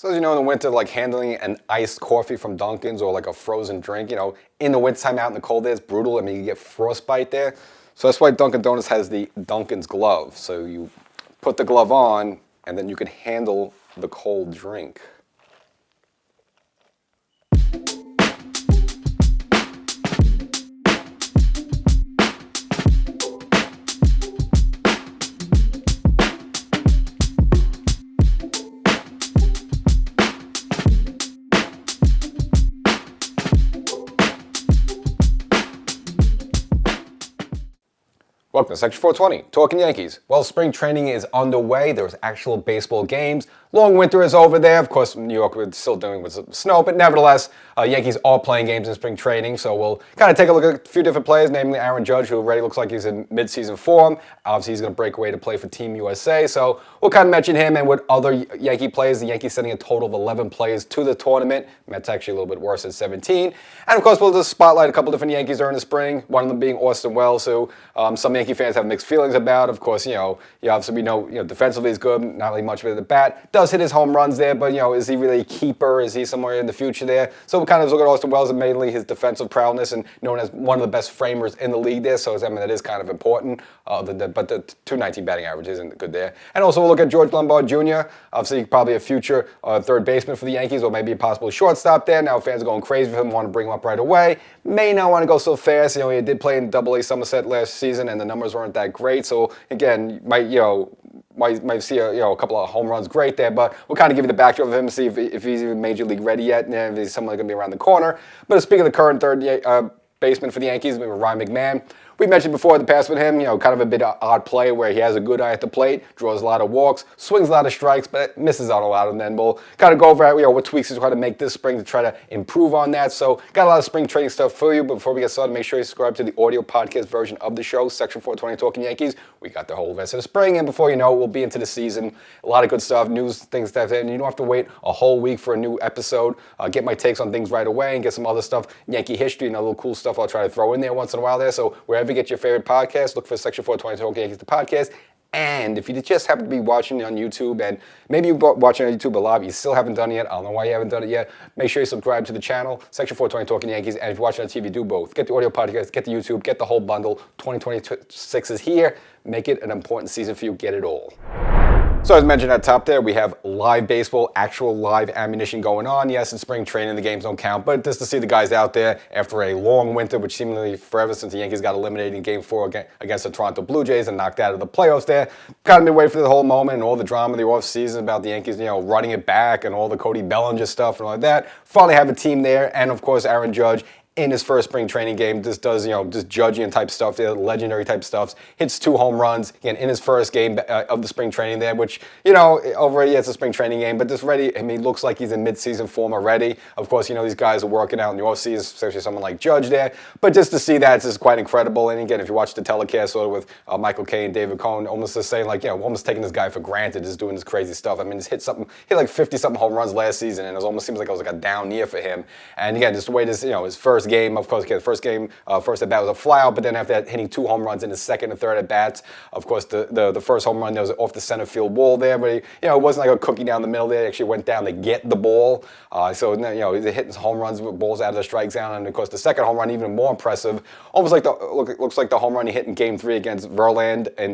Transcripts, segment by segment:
So as you know, in the winter, like handling an iced coffee from Dunkin's or like a frozen drink, in the wintertime out in the cold there, it's brutal. I mean, you get frostbite there. So that's why Dunkin' Donuts has the Dunkin's glove. So you put the glove on, and then you can handle the cold drink. Welcome to Section 420, Talkin Yankees. Well, spring training is underway. There's actual baseball games. Long winter is over there. Of course, New York is still dealing with some snow, but nevertheless, Yankees are playing games in spring training. So we'll kind of take a look at a few different players, namely Aaron Judge, who already looks like he's in midseason form. Obviously, he's going to break away to play for Team USA. So we'll kind of mention him and with other Yankee players. The Yankees sending a total of 11 players to the tournament. Mets actually a little bit worse at 17. And of course, we'll just spotlight a couple different Yankees during the spring. One of them being Austin Wells, who some Yankee fans have mixed feelings about. Of course, obviously we know, defensively is good, not really much of it at the bat. Does hit his home runs there, but, is he really a keeper? Is he somewhere in the future there? So we kind of look at Austin Wells and mainly his defensive prowess and known as one of the best framers in the league there. So, that is kind of important. But the 219 batting average isn't good there. And also we'll look at George Lombard Jr., obviously probably a future third baseman for the Yankees, or maybe a possible shortstop there. Now fans are going crazy for him, want to bring him up right away. May not want to go so fast. He did play in Double-A Somerset last season, and the numbers weren't that great. So again, might see a couple of home runs great there, but we'll kind of give you the backdrop of him, see if he's even major league ready yet, and if he's someone going to be around the corner. But speaking of the current third baseman for the Yankees, Ryan McMahon. We mentioned before the past with him, kind of a bit odd play where he has a good eye at the plate, draws a lot of walks, swings a lot of strikes, but misses out a lot. And then we'll kind of go over what tweaks he's trying to make this spring to try to improve on that. So got a lot of spring training stuff for you. But before we get started, make sure you subscribe to the audio podcast version of the show, Section 420 Talkin Yankees. We got the whole rest of the spring, and before you know it, we'll be into the season. A lot of good stuff, news, things that, and you don't have to wait a whole week for a new episode. Get my takes on things right away and get some other stuff, Yankee history, and a little cool stuff I'll try to throw in there once in a while there. So wherever you get your favorite podcast, look for Section 420 Talkin Yankees, the podcast. And if you just happen to be watching on YouTube, and maybe you're watching on YouTube live, you still haven't done it yet, I don't know why you haven't done it yet, make sure you subscribe to the channel, Section 420 Talkin Yankees, and if you're watching on TV, do both. Get the audio podcast, get the YouTube, get the whole bundle. 2026 is here. Make it an important season for you. Get it all. So as mentioned at the top there, we have live baseball, actual live ammunition going on. Yes, in spring training, the games don't count, but just to see the guys out there after a long winter, which seemingly forever since the Yankees got eliminated in Game 4 against the Toronto Blue Jays and knocked out of the playoffs there. Kind of been waiting for the whole moment and all the drama of the offseason about the Yankees, running it back and all the Cody Bellinger stuff and all like that. Finally have a team there, and of course, Aaron Judge in his first spring training game, just does, just judging type stuff, the legendary type stuff, hits 2 home runs, again, in his first game of the spring training there, which, already it's a spring training game, but just ready, looks like he's in midseason form already. Of course, these guys are working out in the offseason, especially someone like Judge there, but just to see that, it's just quite incredible. And again, if you watch the telecast sort of with Michael Kay and David Cohn, almost just saying like, almost taking this guy for granted, just doing this crazy stuff. Just hit like 50-something home runs last season, and it almost seems like it was like a down year for him. And again, just the way this, his first game, of course, the first game, first at bat was a flyout, but then after that, hitting 2 home runs in his second and third at bats. Of course, the first home run, there was off the center field wall there, but it wasn't like a cookie down the middle there. He actually went down to get the ball. So he's hitting home runs with balls out of the strike zone, and of course, the second home run even more impressive. Almost like looks like the home run he hit in Game 3 against Verlander, and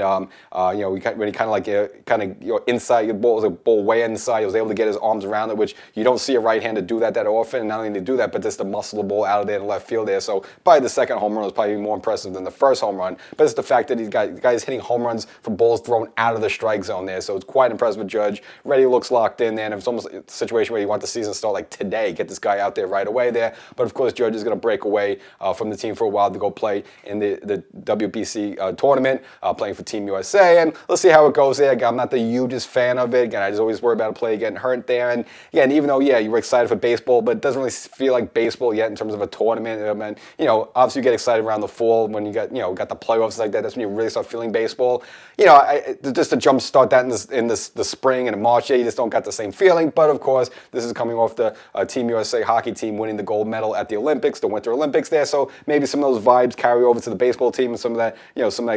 when he kind of inside the ball, was a ball way inside. He was able to get his arms around it, which you don't see a right-hander do that often. And not only to do that, but just to muscle the ball out of there to left field there. So probably the second home run was probably more impressive than the first home run. But it's the fact that the guy's hitting home runs for balls thrown out of the strike zone there. So it's quite impressive with Judge. Ready looks locked in there. And it's almost a situation where you want the season to start like today. Get this guy out there right away there. But of course, Judge is going to break away from the team for a while to go play in the WBC tournament, playing for Team USA. And let's see how it goes there. I'm not the hugest fan of it. Again, I just always worry about a player getting hurt there. And again, even though, you were excited for baseball, but it doesn't really feel like baseball yet in terms of a tournament. tournament. And obviously you get excited around the fall when you got the playoffs like that. That's when you really start feeling baseball. Just to jump start that in the spring and in March, you just don't got the same feeling. But of course, this is coming off the Team USA hockey team winning the gold medal at the Olympics, the Winter Olympics there. So maybe some of those vibes carry over to the baseball team, and some of that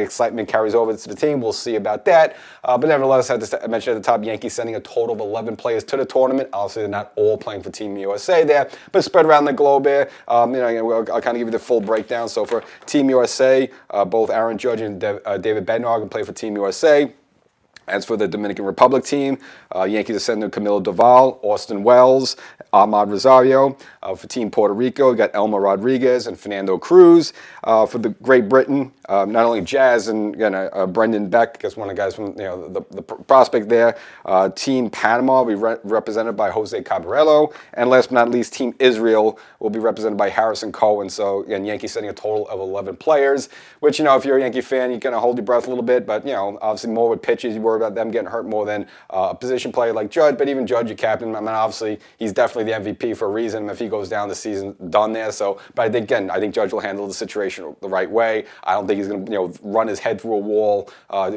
excitement carries over to the team. We'll see about that. But nevertheless, I mentioned at the top, Yankees sending a total of 11 players to the tournament. Obviously, they're not all playing for Team USA there, but spread around the globe there. I'll kind of give you the full breakdown. So for Team USA, both Aaron Judge and David Bednar can play for Team USA. As for the Dominican Republic team, Yankees are sending Camilo Doval, Austin Wells, Ahmad Rosario. For Team Puerto Rico, you got Elmer Rodriguez and Fernando Cruz. For the Great Britain, not only Jazz and Brendan Beck, I guess one of the guys from the prospect there. Team Panama will be represented by Jose Cabarello. And last but not least, Team Israel will be represented by Harrison Cohen. So again, Yankees sending a total of 11 players, which, if you're a Yankee fan, you kind of hold your breath a little bit. But, obviously more with pitches, you worry about them getting hurt more than a position player like Judge. But even Judge, your captain, obviously he's definitely the MVP for a reason. If he goes down, the season done there. So, but I think Judge will handle the situation the right way. I don't think he's going to run his head through a wall,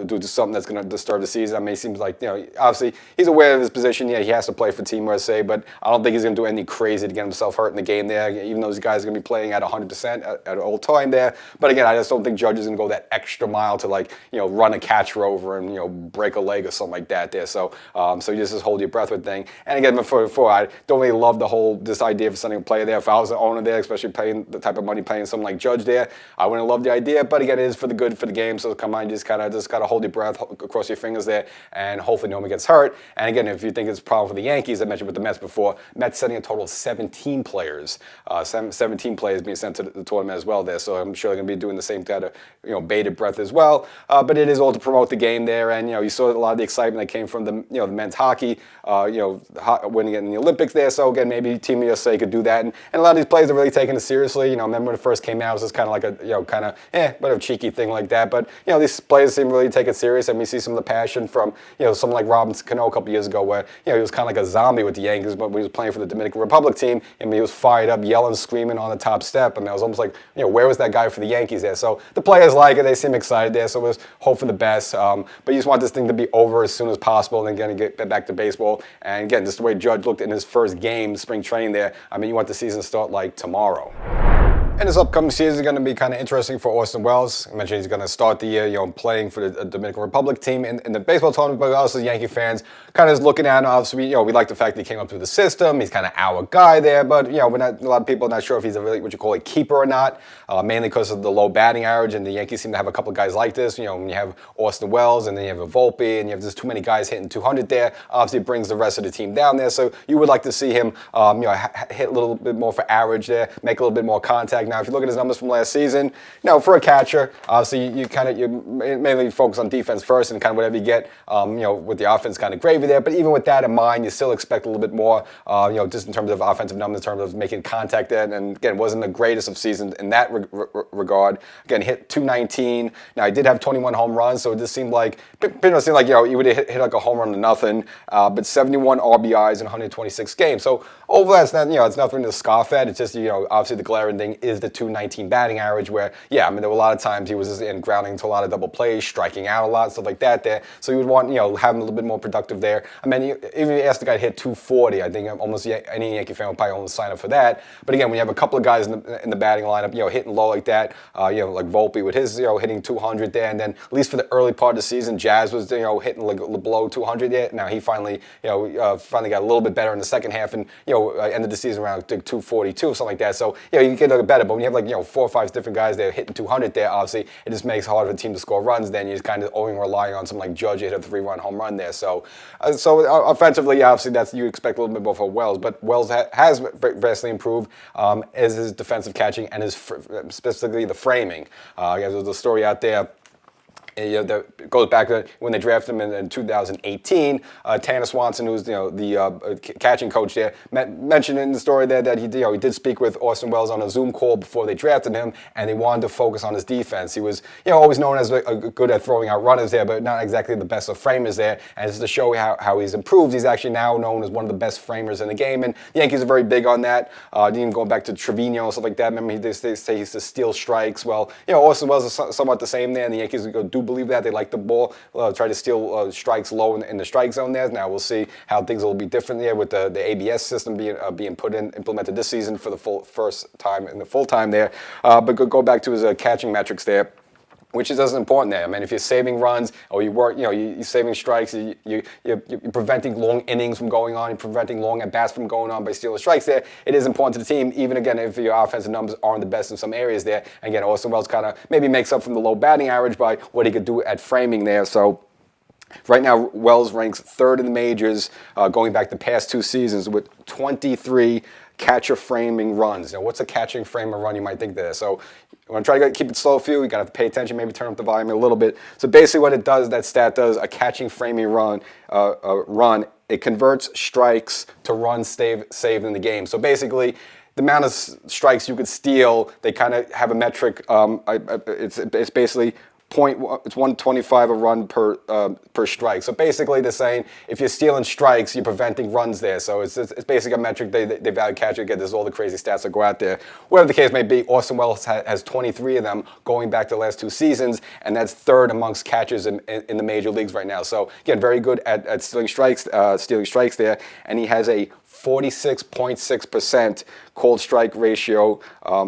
do something that's going to disturb the season. It seems like obviously he's aware of his position. Yeah, he has to play for Team USA, but I don't think he's going to do anything crazy to get himself hurt in the game there. Even though these guys are going to be playing at 100% at all time there. But again, I just don't think Judge is going to go that extra mile to run a catcher over and break a leg or something like that there. So you just hold your breath with thing. And again, before I don't really love this idea of sending a player there. If I was the owner there, especially paying the type of money paying someone like Judge there, I wouldn't love the idea. But again, it is for the good for the game. So come on, just gotta hold your breath, cross your fingers there, and hopefully no one gets hurt. And again, if you think it's a problem for the Yankees, I mentioned with the Mets before, Mets sending a total of 17 players, 17 players being sent to the tournament as well there. So I'm sure they're gonna be doing the same kind of bated breath as well. But it is all to promote the game there, and you saw a lot of the excitement that came from the men's hockey, winning it in the Olympics there. So again, maybe Team USA could do that, and a lot of these players are really taking it seriously. Remember when it first came out, it was just kind of like a bit of a cheeky thing like that. But these players seem to really take it serious, and we see some of the passion from someone like Robinson Cano a couple years ago, where he was kind of like a zombie with the Yankees, but when he was playing for the Dominican Republic team, he was fired up, yelling, screaming on the top step, and I was almost like, where was that guy for the Yankees there? So the players like it, they seem excited there, so let's hope for the best. But you just want this thing to be over as soon as possible, and then get back to baseball. And again, just the way Judge looked in his first game, spring training there, you want the season to start like tomorrow. And this upcoming season is going to be kind of interesting for Austin Wells. I mentioned he's going to start the year, playing for the Dominican Republic team in the baseball tournament, but also Yankee fans kind of just looking at him. Obviously, we like the fact that he came up through the system. He's kind of our guy there, but a lot of people are not sure if he's a really what you call a keeper or not, mainly because of the low batting average. And the Yankees seem to have a couple of guys like this. When you have Austin Wells, and then you have a Volpe, and you have just too many guys hitting 200 there. Obviously, it brings the rest of the team down there. So you would like to see him, hit a little bit more for average there, make a little bit more contact. Now, if you look at his numbers from last season, for a catcher, obviously you mainly focus on defense first, and kind of whatever you get, with the offense kind of gravy there. But even with that in mind, you still expect a little bit more, just in terms of offensive numbers, in terms of making contact there. And again, wasn't the greatest of seasons in that regard. Again, hit 219. Now, he did have 21 home runs, so it just seemed like, you would hit like a home run to nothing. But 71 RBIs in 126 games. So overall, it's not, it's nothing to scoff at. It's just, obviously the glaring thing is the 219 batting average, where, there were a lot of times he was just grounding into a lot of double plays, striking out a lot, stuff like that there. So you would want, have him a little bit more productive there. Even if you asked the guy to hit 240, I think almost any Yankee fan would probably only sign up for that. But again, when you have a couple of guys in the batting lineup, hitting low like that, like Volpe with his, hitting 200 there, and then at least for the early part of the season, Jazz was, hitting like below 200 there. Now he finally, finally got a little bit better in the second half, and, ended the season around 242, something like that. So, you get a little better, but when you have 4 or 5 different guys there hitting 200 there, obviously, it just makes it harder for the team to score runs. Then you just kind of only relying on someone like Judge, hit a 3-run home run there. So offensively, obviously, you expect a little bit more for Wells, but Wells has vastly improved as his defensive catching and his specifically the framing. There's a story out there. That goes back to when they drafted him in 2018. Tanner Swanson, who's the catching coach there, mentioned in the story there that he did speak with Orson Welles on a Zoom call before they drafted him, and they wanted to focus on his defense. He was always known as good at throwing out runners there, but not exactly the best of framers there. And just to show how he's improved, he's actually now known as one of the best framers in the game, and the Yankees are very big on that. Even going back to Trevino and stuff like that. Remember, they say he used to steal strikes. Well, Orson Welles is somewhat the same there, and the Yankees do believe that. They like the ball, try to steal strikes low in the strike zone there. Now we'll see how things will be different there with the ABS system being implemented this season for the first time in the full time there. But go back to his catching metrics there, which is as important there. I mean, if you're saving runs or you're saving strikes, you're preventing long innings from going on, you're preventing long at-bats from going on by stealing strikes there, it is important to the team, even again, if your offensive numbers aren't the best in some areas there. Again, Orson Welles kind of maybe makes up from the low batting average by what he could do at framing there. So right now, Wells ranks third in the majors, going back the past 2 seasons with 23 catcher framing runs. Now, what's a catching framer run? You might think that. So I'm going to try to keep it slow for you. You got to pay attention, maybe turn up the volume a little bit. So basically what it does, that stat does, a catching framing run, it converts strikes to runs saved in the game. So basically, the amount of strikes you could steal, they kind of have a metric. It's basically it's 125 a run per strike. So basically, they're saying if you're stealing strikes, you're preventing runs there. So it's basically a metric they value catcher. Again, there's all the crazy stats that go out there. Whatever the case may be, Orson Welles has 23 of them going back to the last 2 seasons, and that's third amongst catchers in the major leagues right now. So again, very good at stealing strikes there, and he has a 46.6% called strike ratio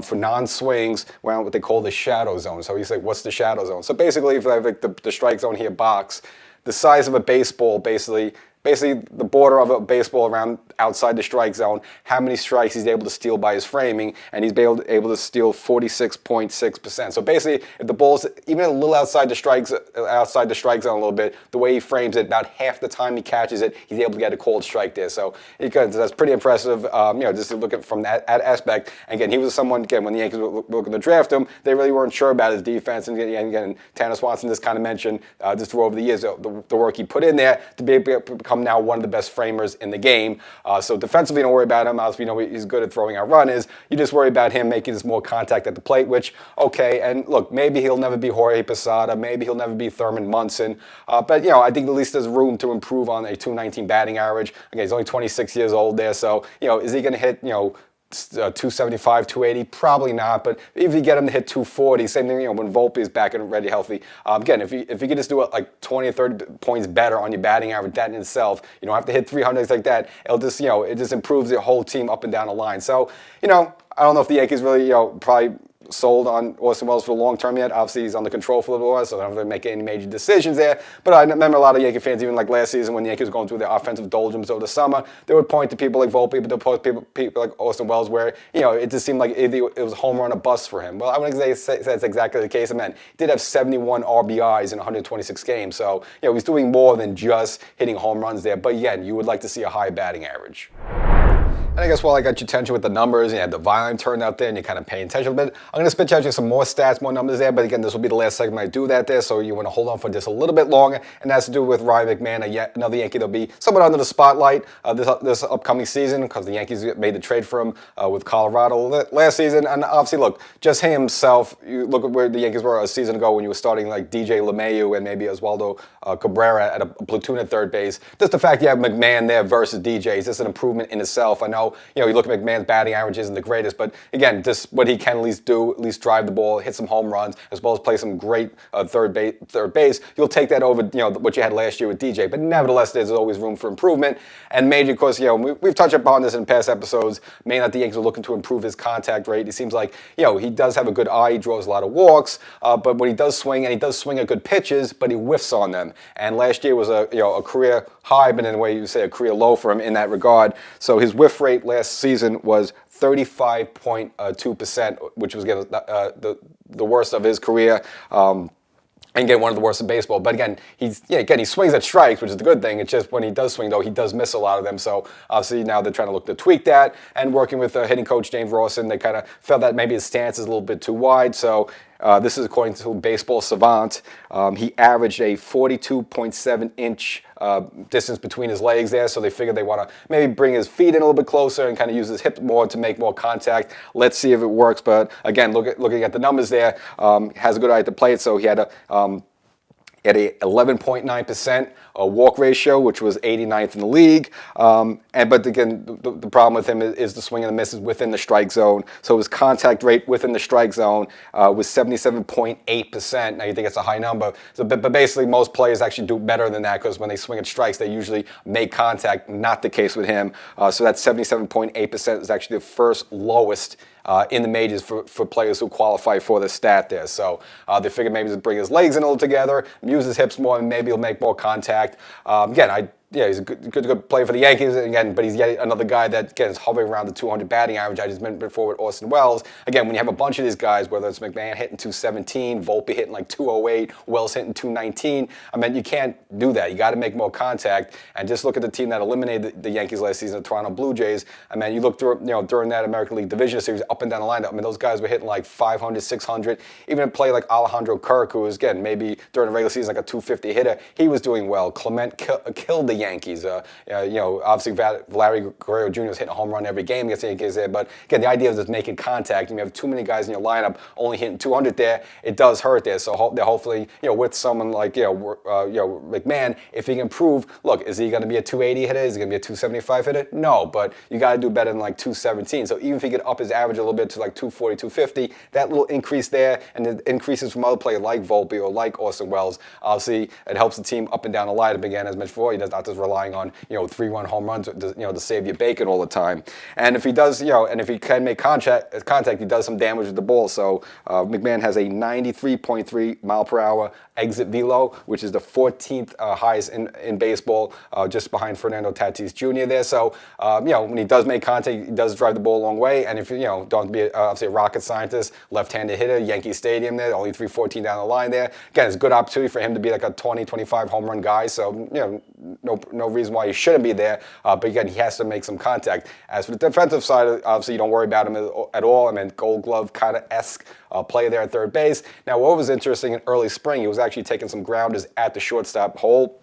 for non-swings around what they call the shadow zone. So you say, what's the shadow zone? So basically, if I have the strike zone here box, the size of a baseball, basically the border of a baseball around outside the strike zone, how many strikes he's able to steal by his framing, and he's able to steal 46.6%. So basically, if the ball's even a little outside the strike zone a little bit, the way he frames it, about half the time he catches it, he's able to get a called strike there. So that's pretty impressive. Just to look at from that aspect. Again, he was someone, again, when the Yankees were looking to draft him, they really weren't sure about his defense. And again, Tanner Swanson just kind of mentioned just through over the years the work he put in there to be able to become now one of the best framers in the game. So defensively, don't worry about him. Obviously, he's good at throwing out runners. You just worry about him making this more contact at the plate, which, okay, and look, maybe he'll never be Jorge Posada. Maybe he'll never be Thurman Munson. But, I think at least there's room to improve on a 219 batting average. Again, he's only 26 years old there. So, is he going to hit, 275, 280? Probably not. But if you get him to hit 240, same thing, when Volpe is back and ready healthy. Again, if you could just do it like 20 or 30 points better on your batting average, that in itself, you don't have to hit 300s like that. It'll just, it just improves your whole team up and down the line. So, I don't know if the Yankees really, probably sold on Orson Welles for the long term yet. Obviously, he's under control for a little while, so they don't have to make any major decisions there. But I remember a lot of Yankee fans, even like last season when the Yankees were going through their offensive doldrums over the summer, they would point to people like Volpe, but they'd point to people like Orson Welles where, it just seemed like it was a home run or bust for him. Well, I wouldn't say that's exactly the case. I mean, he did have 71 RBIs in 126 games, so, he's doing more than just hitting home runs there. But again, you would like to see a high batting average. And I guess while I got your attention with the numbers, and you had the volume turned out there, and you're kind of paying attention a bit, I'm going to spit out you some more stats, more numbers there. But again, this will be the last segment I do that there, so you want to hold on for just a little bit longer. And that's to do with Ryan McMahon, yet another Yankee that'll be somewhat under the spotlight this upcoming season because the Yankees made the trade for him with Colorado last season. And obviously, look, just him himself, you look at where the Yankees were a season ago when you were starting like DJ LeMahieu and maybe Oswaldo Cabrera at a platoon at third base. Just the fact you have McMahon there versus DJ is just an improvement in itself. I know, you look at McMahon's batting average isn't the greatest, but again, just what he can at least do, at least drive the ball, hit some home runs, as well as play some great third base. You'll take that over, what you had last year with DJ. But nevertheless, there's always room for improvement. And Major, of course, we've touched upon this in past episodes. Mainly that the Yankees are looking to improve his contact rate. It seems like, he does have a good eye. He draws a lot of walks, but when he does swing, and he does swing at good pitches, but he whiffs on them. And last year was a career high, but in a way you say a career low for him in that regard. So his whiff rate last season was 35.2%, which was again the worst of his career. And again, one of the worst in baseball. But again, he swings at strikes, which is the good thing. It's just when he does swing, though, he does miss a lot of them. So obviously now they're trying to look to tweak that. And working with hitting coach James Rawson, they kind of felt that maybe his stance is a little bit too wide. So This is according to Baseball Savant. He averaged a 42.7-inch distance between his legs there, so they figured they want to maybe bring his feet in a little bit closer and kind of use his hip more to make more contact. Let's see if it works. But again, looking at the numbers there, has a good eye at the plate, so he had a 11.9% walk ratio, which was 89th in the league. But again, the problem with him is the swing and the misses within the strike zone. So his contact rate within the strike zone was 77.8%. Now you think it's a high number, but basically most players actually do better than that, because when they swing at strikes, they usually make contact. Not the case with him. So that 77.8% is actually the first lowest in the majors for players who qualify for the stat there. So they figured maybe just bring his legs in a little together, use his hips more, and maybe he'll make more contact. He's a good player for the Yankees, again, but he's yet another guy that, again, is hovering around the 200 batting average. I just mentioned before with Austin Wells. Again, when you have a bunch of these guys, whether it's McMahon hitting 217, Volpe hitting like 208, Wells hitting 219, I mean, you can't do that. You got to make more contact. And just look at the team that eliminated the Yankees last season, the Toronto Blue Jays. I mean, you look through, during that American League Division Series, up and down the lineup. I mean, those guys were hitting like 500, 600. Even a play like Alejandro Kirk, who was, again, maybe during the regular season like a 250 hitter, he was doing well. Clement killed the Yankees. Obviously Vladimir Guerrero Jr. is hitting a home run every game against the Yankees there, but again, the idea is just making contact. And you have too many guys in your lineup only hitting 200 there, it does hurt there. So hopefully, with someone like McMahon, if he can improve, look, is he going to be a 280 hitter? Is he going to be a 275 hitter? No, but you got to do better than like 217. So even if he could up his average a little bit to like 240, 250, that little increase there, and the increases from other players like Volpe or like Austin Wells, obviously it helps the team up and down the lineup. Again, as mentioned before, he does not just relying on 3-run home runs to save you bacon all the time. And if he does, and if he can make contact, he does some damage with the ball. So McMahon has a 93.3 mile per hour exit velo, which is the 14th highest in baseball, just behind Fernando Tatis Jr. there. So when he does make contact, he does drive the ball a long way. And if don't have to be obviously a rocket scientist, left-handed hitter, Yankee Stadium there, only 314 down the line there. Again, it's a good opportunity for him to be like a 20, 25 home run guy. So no reason why he shouldn't be there. But again, he has to make some contact. As for the defensive side, obviously you don't worry about him at all. I mean, Gold Glove kind of esque player there at third base. Now, what was interesting in early spring, he was actually taking some grounders at the shortstop hole.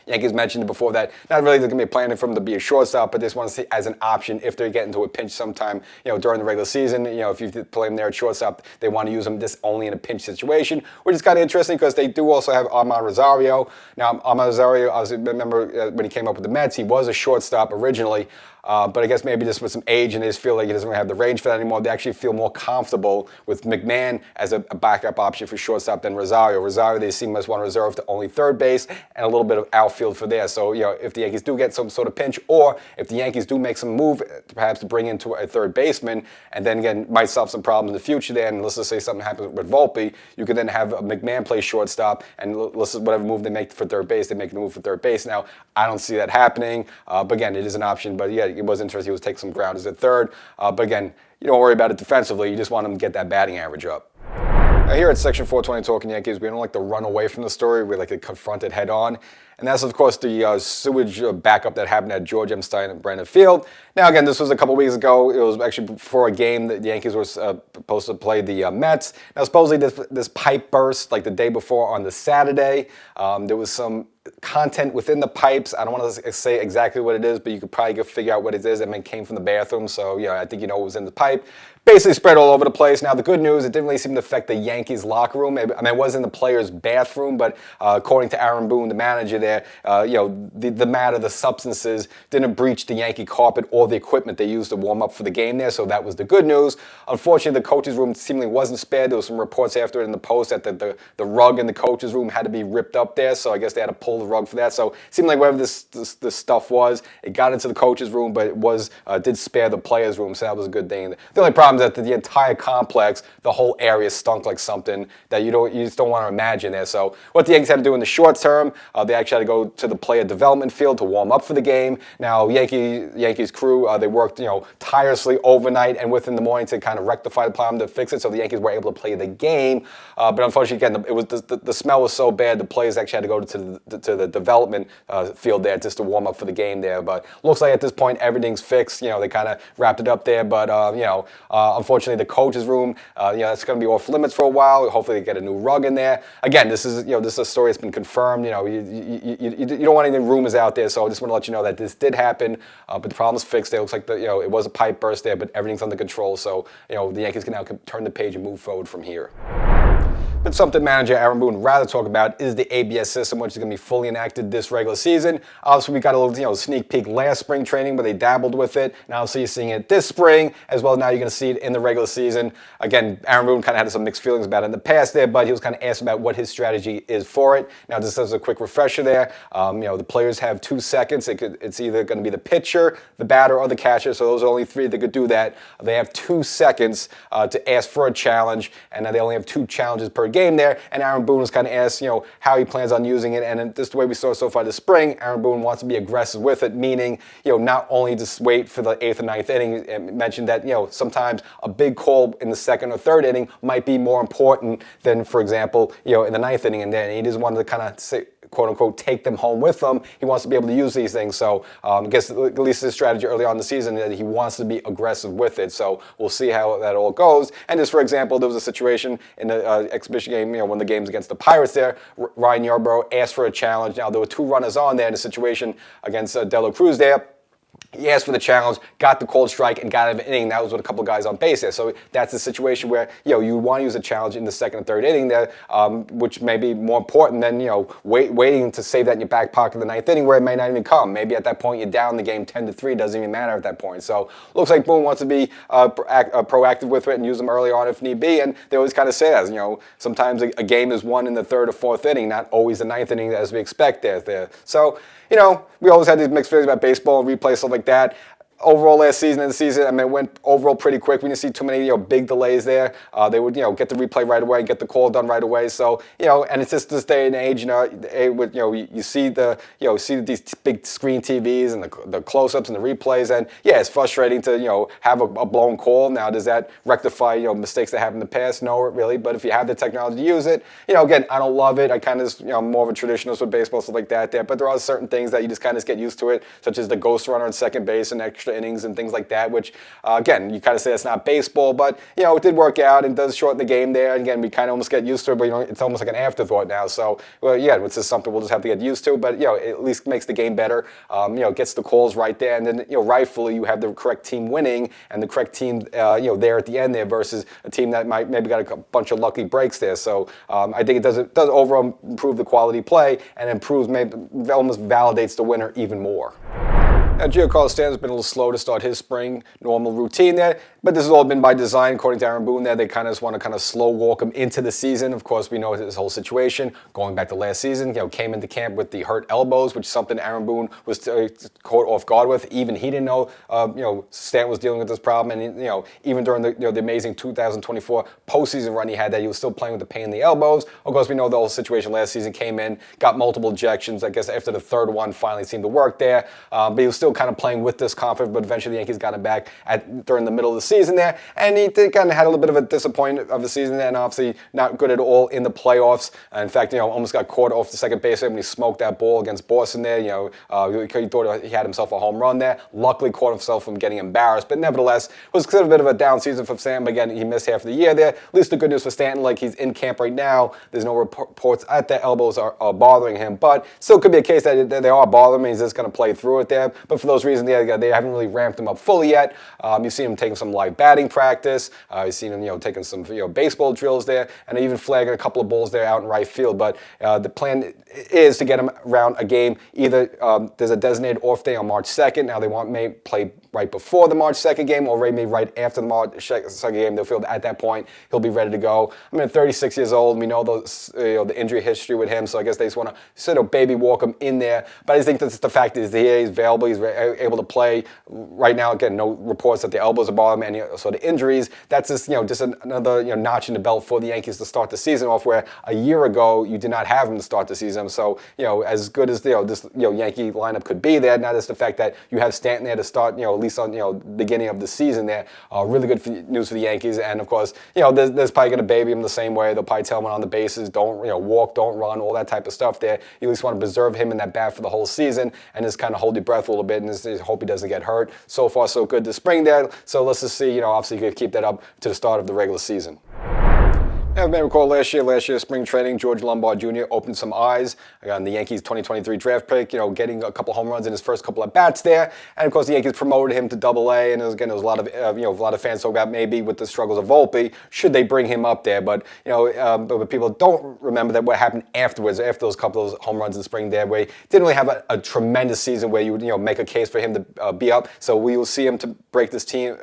Yankees mentioned before that not really going to be planning for him to be a shortstop, but just want to see as an option if they get into a pinch sometime, during the regular season. If you play him there at shortstop, they want to use him just only in a pinch situation, which is kind of interesting because they do also have Armand Rosario. Now, Armand Rosario, I remember when he came up with the Mets, he was a shortstop originally. But I guess maybe just with some age and they just feel like he doesn't really have the range for that anymore. They actually feel more comfortable with McMahon as a backup option for shortstop than Rosario. Rosario, they seem must want to reserve to only third base and a little bit of outfield for there. So, if the Yankees do get some sort of pinch, or if the Yankees do make some move, perhaps to bring into a third baseman, and then again, might solve some problems in the future there, and let's just say something happens with Volpe, you could then have a McMahon play shortstop, and let's just whatever move they make for third base, they make the move for third base. Now, I don't see that happening, but again, it is an option. But yeah, it was interesting. He was taking some grounders at third. But again, you don't worry about it defensively. You just want him to get that batting average up. Now here at Section 420 Talkin Yankees, we don't like to run away from the story. We like to confront it head on. And that's, of course, the sewage backup that happened at George M. Stein at Brandon Field. Now, again, this was a couple weeks ago. It was actually before a game that the Yankees were supposed to play the Mets. Now, supposedly this pipe burst like the day before on the Saturday. There was some content within the pipes. I don't want to say exactly what it is, but you could probably figure out what it is. It came from the bathroom, so I think what was in the pipe. Basically spread all over the place. Now, the good news, it didn't really seem to affect the Yankees locker room. I mean, it was in the players' bathroom, but according to Aaron Boone, the manager there, the matter, the substances didn't breach the Yankee carpet or the equipment they used to warm up for the game there, so that was the good news. Unfortunately, the coach's room seemingly wasn't spared. There was some reports after it in the Post that the rug in the coach's room had to be ripped up there, so I guess they had to pull the rug for that. So it seemed like whatever this stuff was, it got into the coach's room, but it did spare the players' room, so that was a good thing. The only problem is that the entire complex, the whole area stunk like something that you just don't want to imagine there. So what the Yankees had to do in the short term, they actually had to go to the player development field to warm up for the game. Now, Yankees crew, they worked tirelessly overnight and within the morning to kind of rectify the problem, to fix it, so the Yankees were able to play the game. But unfortunately, again, it was the smell was so bad, the players actually had to go to to the development field there just to warm up for the game there. But looks like at this point everything's fixed. They kind of wrapped it up there. But unfortunately, the coach's room, that's going to be off limits for a while. Hopefully, they get a new rug in there. Again, this is a story that's been confirmed. You don't want any rumors out there. So I just want to let you know that this did happen. But the problem's fixed. There looks like it was a pipe burst there, but everything's under control. So the Yankees can now turn the page and move forward from here. But something manager Aaron Boone would rather talk about is the ABS system, which is going to be fully enacted this regular season. Obviously, we got a little sneak peek last spring training where they dabbled with it. Now, obviously, you're seeing it this spring as well. Now you're going to see it in the regular season. Again, Aaron Boone kind of had some mixed feelings about it in the past there, but he was kind of asked about what his strategy is for it. Now, just as a quick refresher there, the players have 2 seconds. It's either going to be the pitcher, the batter, or the catcher. So those are only 3 that could do that. They have 2 seconds to ask for a challenge, and they only have 2 challenges per game there. And Aaron Boone was kind of asked, how he plans on using it. And just the way we saw so far this spring, Aaron Boone wants to be aggressive with it, meaning, not only just wait for the 8th or 9th inning. And mentioned that, sometimes a big call in the 2nd or 3rd inning might be more important than, for example, in the 9th inning. And then he just wanted to kind of say, quote unquote, take them home with them. He wants to be able to use these things. So I guess at least his strategy early on in the season that he wants to be aggressive with it. So we'll see how that all goes. And just for example, there was a situation in the exhibition game, one of the games against the Pirates there. Ryan Yarbrough asked for a challenge. Now there were 2 runners on there in a situation against De La Cruz there. He asked for the challenge, got the cold strike, and got out of an inning. That was with a couple of guys on base there. So that's the situation where, you want to use a challenge in the 2nd and 3rd inning there, which may be more important than, waiting to save that in your back pocket in the 9th inning where it may not even come. Maybe at that point you're down the game 10-3. Doesn't even matter at that point. So looks like Boone wants to be proactive with it and use them early on if need be. And they always kind of say that, sometimes a game is won in the 3rd or 4th inning, not always the 9th inning as we expect there. So, we always had these mixed feelings about baseball, replay, stuff like that. Overall, last season and the season, it went overall pretty quick. We didn't see too many, big delays there. They would, get the replay right away, get the call done right away. So, and it's just this day and age, you see these big screen TVs and the close-ups and the replays, and yeah, it's frustrating to, have a blown call. Now, does that rectify, mistakes that happened in the past? No, really. But if you have the technology to use it, again, I don't love it. I kind of, I'm more of a traditionalist with baseball, stuff like that there. But there are certain things that you just kind of get used to it, such as the ghost runner on second base and extra innings and things like that, which, again, you kind of say it's not baseball, but, it did work out and does shorten the game there. And again, we kind of almost get used to it, but, it's almost like an afterthought now. So, well, yeah, it's just something we'll just have to get used to, but, it at least makes the game better, gets the calls right there. And then, rightfully, you have the correct team winning and the correct team, there at the end there versus a team that might maybe got a bunch of lucky breaks there. So, I think it does overall improve the quality play and improves, maybe almost validates the winner even more. Now, Giancarlo Stanton's been a little slow to start his spring normal routine there, but this has all been by design, according to Aaron Boone there. They kind of just want to kind of slow walk him into the season. Of course, we know his whole situation. Going back to last season, came into camp with the hurt elbows, which is something Aaron Boone was caught off guard with. Even he didn't know, Stanton was dealing with this problem. And, even during the amazing 2024 postseason run he had, that he was still playing with the pain in the elbows. Of course, we know the whole situation last season. Came in, got multiple injections. I guess after the 3rd one finally seemed to work there. But he was still kind of playing with discomfort, but eventually the Yankees got him back during the middle of the season there, and he kind of had a little bit of a disappointment of the season there, and obviously not good at all in the playoffs. In fact, almost got caught off the second base when he smoked that ball against Boston there. He thought he had himself a home run there. Luckily, caught himself from getting embarrassed, but nevertheless, it was considered a bit of a down season for Stanton. But again, he missed half of the year there. At least the good news for Stanton, like he's in camp right now. There's no reports that the elbows are bothering him, but still could be a case that they are bothering him. He's just going to play through it there. But for those reasons, they haven't really ramped him up fully yet. You've seen him taking some live batting practice. You've seen him, taking some baseball drills there, and even flagging a couple of balls there out in right field. But the plan is to get him around a game. Either there's a designated off day on March 2nd. Now they may play right before the March 2nd game, or maybe right after the March 2nd game. They'll feel that at that point he'll be ready to go. 36 years old. We know the injury history with him, so I guess they just want to sort of baby walk him in there. But I think that's the fact is he's available. He's able to play right now. Again, no reports that the elbows are bothering him, any sort of injuries. That's just another notch in the belt for the Yankees to start the season off, where a year ago you did not have him to start the season. So as good as this Yankee lineup could be there, not just the fact that you have Stanton there to start at least on beginning of the season there. Really good news for the Yankees, and of course there's probably going to baby him the same way. They'll probably tell him on the bases, don't walk, don't run, all that type of stuff there. You at least want to preserve him in that bat for the whole season and just kind of hold your breath a little bit and just hope he doesn't get hurt. So far so good this spring there. So let's just see, obviously you could keep that up to the start of the regular season. You may recall last year, spring training, George Lombard Jr. opened some eyes on the Yankees 2023 draft pick, getting a couple home runs in his first couple at bats there. And of course, the Yankees promoted him to Double-A, and there was a lot of, a lot of fans talking about maybe with the struggles of Volpe, should they bring him up there? But, but people don't remember that what happened afterwards, after those couple of home runs in spring there, where he didn't really have a tremendous season where you would, make a case for him to be up. So we will see him to break this team,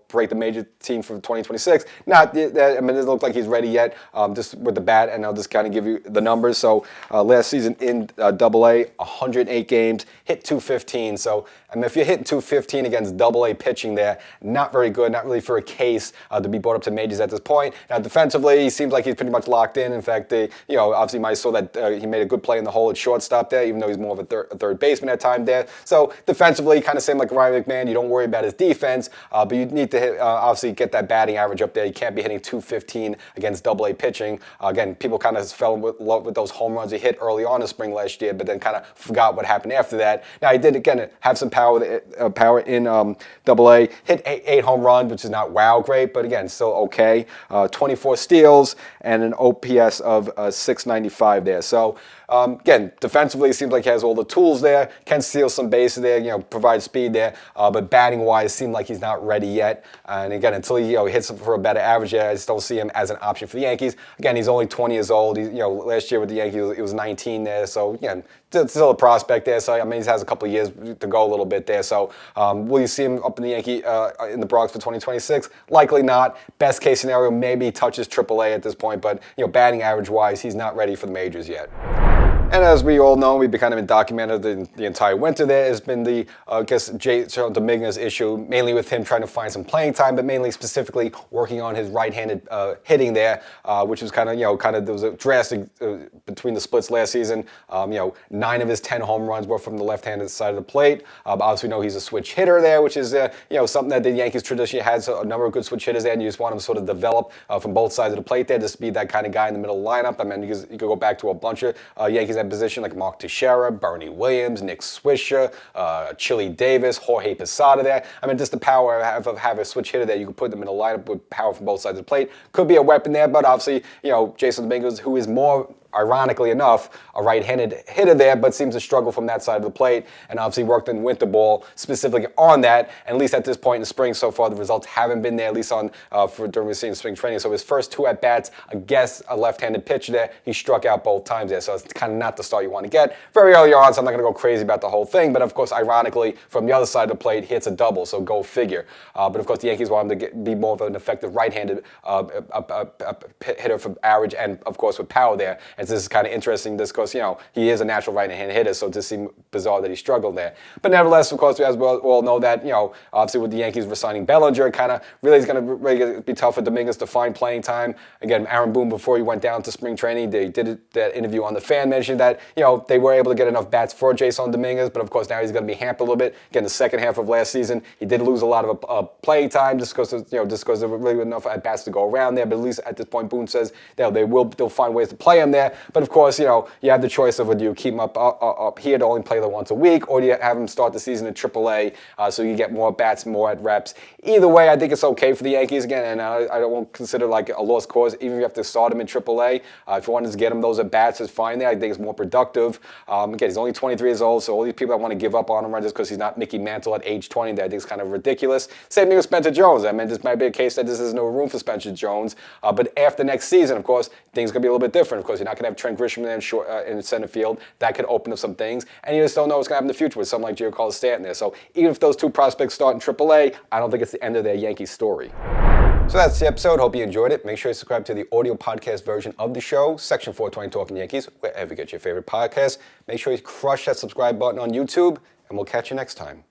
break the major team for 2026. Not that, it doesn't look like he's ready yet, just with the bat, and I'll just kind of give you the numbers. So last season in Double-A, 108 games, hit 215. So if you're hitting 215 against Double-A pitching there, not very good, not really for a case to be brought up to majors at this point. Now defensively, he seems like he's pretty much locked in. In fact, obviously Mike saw that he made a good play in the hole at shortstop there, even though he's more of a third baseman at time there. So defensively, kind of same like Ryan McMahon, you don't worry about his defense, but you need to obviously get that batting average up there. You can't be hitting 215 against Double-A pitching. Again, people kind of fell in love with those home runs he hit early on in spring last year, but then kind of forgot what happened after that. Now he did again have some power in Double-A. Hit eight home runs, which is not wow great, but again still okay. 24 steals and an OPS of 695 there. So again, defensively, it seems like he has all the tools there. Can steal some bases there, provide speed there. But batting-wise, seems like he's not ready yet. And again, until he hits for a better average, I just don't see him as an option for the Yankees. Again, he's only 20 years old. Last year with the Yankees, he was 19 there. So again, still a prospect there. So he has a couple of years to go a little bit there. So will you see him up in the in the Bronx for 2026? Likely not. Best case scenario, maybe he touches Triple-A at this point. But batting average-wise, he's not ready for the majors yet. And as we all know, we've been kind of documented the entire winter there. Has been the, Jason Dominguez issue, mainly with him trying to find some playing time, but mainly specifically working on his right-handed hitting there, which was kind of, there was a drastic between the splits last season. 9 of his 10 home runs were from the left-handed side of the plate. Obviously, we know he's a switch hitter there, which is, something that the Yankees traditionally has a number of good switch hitters there, and you just want him to sort of develop from both sides of the plate there, just to be that kind of guy in the middle of the lineup. You could go back to a bunch of Yankees that position, like Mark Teixeira, Bernie Williams, Nick Swisher, Chili Davis, Jorge Posada there. Just the power of having a switch hitter there. You could put them in a lineup with power from both sides of the plate. Could be a weapon there, but obviously, Jason Dominguez, who is more, ironically enough, a right-handed hitter there, but seems to struggle from that side of the plate, and obviously worked in winter ball specifically on that. And at least at this point in spring, so far the results haven't been there, at least during the season spring training. So his first 2 at bats against a left-handed pitcher there, he struck out both times there. So it's kind of not the start you want to get very early on. So I'm not going to go crazy about the whole thing, but of course, ironically, from the other side of the plate, he hits a double. So go figure. But of course, the Yankees want him to be more of an effective right-handed hitter for average, and of course with power there. And this is kind of interesting just because, he is a natural right-handed hitter, so it just seems bizarre that he struggled there. But nevertheless, of course, as we all know that, obviously with the Yankees resigning Bellinger, kind of really is going to really be tough for Dominguez to find playing time. Again, Aaron Boone, before he went down to spring training, they did that interview on The Fan, mentioned that, they were able to get enough bats for Jason Dominguez, but of course now he's going to be hampered a little bit. Again, the second half of last season, he did lose a lot of playing time just because there were really enough at bats to go around there. But at least at this point, Boone says they'll find ways to play him there. But of course, you have the choice of whether you keep him up here to only play there once a week, or do you have him start the season at Triple-A so you get more bats, more at reps. Either way, I think it's okay for the Yankees again, and I won't consider like a lost cause. Even if you have to start him in Triple-A, if you wanted to get him those at bats, it's fine there. I think it's more productive. Again, he's only 23 years old, so all these people that want to give up on him right just because he's not Mickey Mantle at age 20, that I think is kind of ridiculous. Same thing with Spencer Jones. This might be a case that this is no room for Spencer Jones, but after next season, of course, things are going to be a little bit different. Of course, you're not going to have Trent Grisham in center field. That could open up some things, and you just don't know what's going to happen in the future with someone like Giancarlo Stanton there. So even if those 2 prospects start in Triple-A, I don't think it's the end of their Yankees story. So that's the episode. Hope you enjoyed it. Make sure you subscribe to the audio podcast version of the show, Section 420 Talkin Yankees, wherever you get your favorite podcast. Make sure you crush that subscribe button on YouTube, and we'll catch you next time.